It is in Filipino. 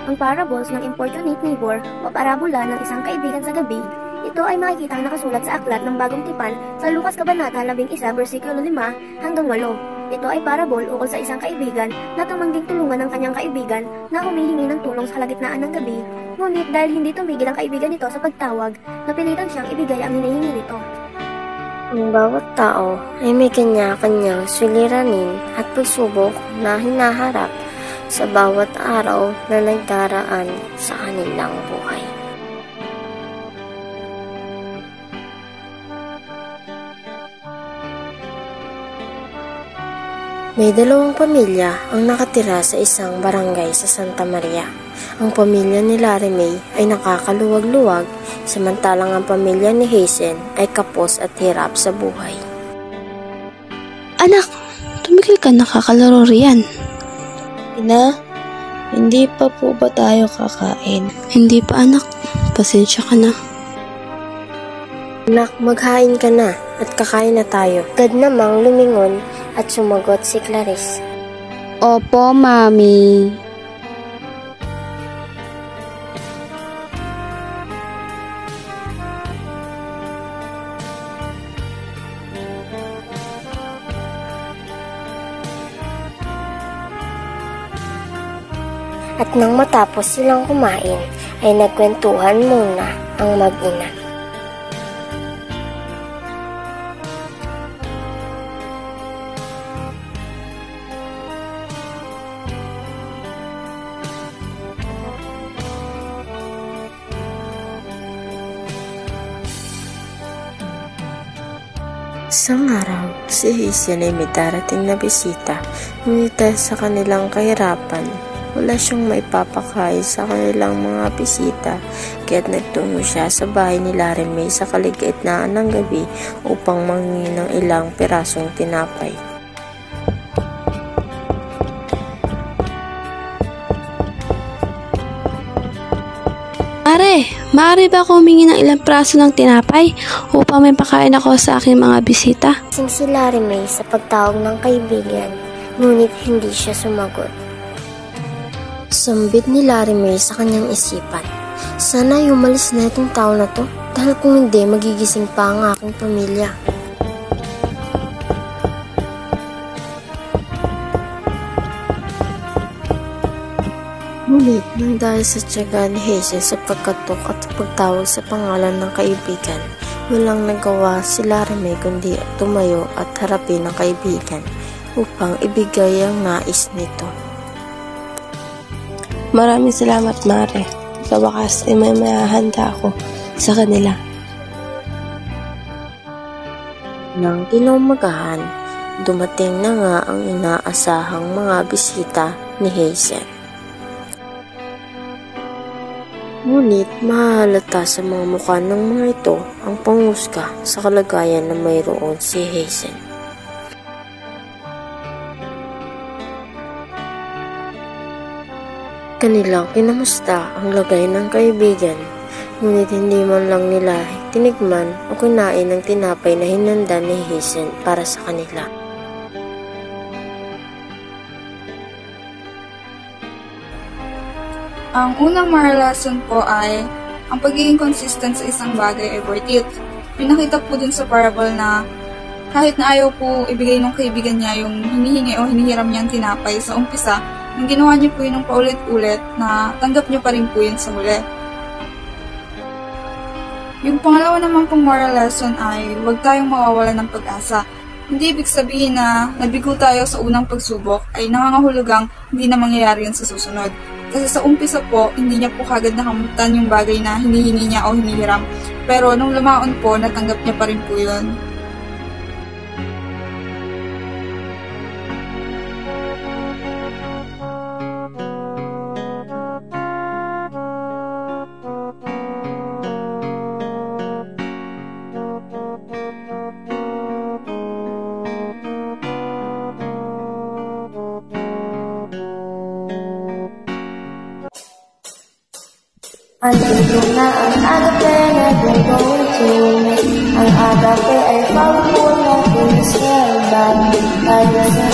Ang parables ng importunate neighbor o parabola ng isang kaibigan sa gabi, ito ay makikitang nakasulat sa aklat ng Bagong Tipan sa Lucas Kabanata 11, versikulo 5 hanggang 8. Ito ay parable ukol sa isang kaibigan na tumangging tulungan ng kanyang kaibigan na humihingi ng tulong sa kalagitnaan ng gabi, ngunit dahil hindi tumigil ang kaibigan nito sa pagtawag, napilitan siyang ibigay ang hinihingi nito. Ang bawat tao ay may kanya-kanyang suliranin at pagsubok na hinaharap sa bawat araw na nagdaraan sa kanilang buhay. May dalawang pamilya ang nakatira sa isang barangay sa Santa Maria. Ang pamilya ni Larry May ay nakakaluwag-luwag, samantalang ang pamilya ni Hazen ay kapos at hirap sa buhay. Anak, tumigil ka, nakakalaro riyan. Ina, hindi pa po ba tayo kakain? Hindi pa anak, pasensya ka na. Anak, maghain ka na at kakain na tayo. Agad namang lumingon at sumagot si Clarice. Opo, Mami. At nang matapos silang kumain, ay nagkwentuhan muna ang mag-ina. Isang araw, si Hazen ay may darating na bisita, ngunit dahil sa kanilang kahirapan, wala siyang maipapakain sa kanilang mga bisita, kaya't nagtungo siya sa bahay ni Larry May sa kaligitnaan ng gabi upang manghingi ng ilang pirasong tinapay. Mare, maaari ba ako humingi ng ilang praso ng tinapay upang may pakain ako sa aking mga bisita? Sing si Larry May sa pagtawag ng kaibigan, ngunit hindi siya sumagot. Sambit ni Larry May sa kanyang isipan. Sana ay umalis na itong tao na to, dahil kung hindi, magigising pa ang aking pamilya. Ngunit nang dahil sa tiyaga ni Hazen sa pagkatok at pagtawag sa pangalan ng kaibigan, walang nagawa si Larry May kundi tumayo at harapin ang kaibigan upang ibigay ang nais nito. Maraming salamat, Mare. Sa wakas ay may mahahanda ako sa kanila. Nang kinumagahan, dumating na nga ang inaasahang mga bisita ni Hazen. Ngunit mahalata sa mga mukha ng mga ito ang pangusga sa kalagayan na mayroon si Hazen. Kanilang kinamusta ang lagay ng kaibigan, ngunit hindi man lang nila tinigman o kinain ng tinapay na hinanda ni Hazen para sa kanila. Ang unang moral lesson po ay ang pagiging consistent sa isang bagay ay worth it. Pinakita po dun sa parable na kahit na ayaw po ibigay ng kaibigan niya yung hinihingi o hinihiram niyang tinapay sa umpisa, nung ginawa niyo po yun ng paulit-ulit na tanggap niyo pa rin po yun sa huli. Yung pangalawa naman pong moral lesson ay huwag tayong mawawala ng pag-asa. Hindi ibig sabihin na nabigo tayo sa unang pagsubok ay nangangahulugang hindi na mangyayari yun sa susunod. Kasi sa umpisa po, hindi niya po kagad nakamutan yung bagay na hinihingi niya o hinihiram. Pero nung lumaon po, natanggap niya pa rin po yun. Andito na ang agape na gagawin to. Ang agape ay pagpun natin sa selva. Tayo sa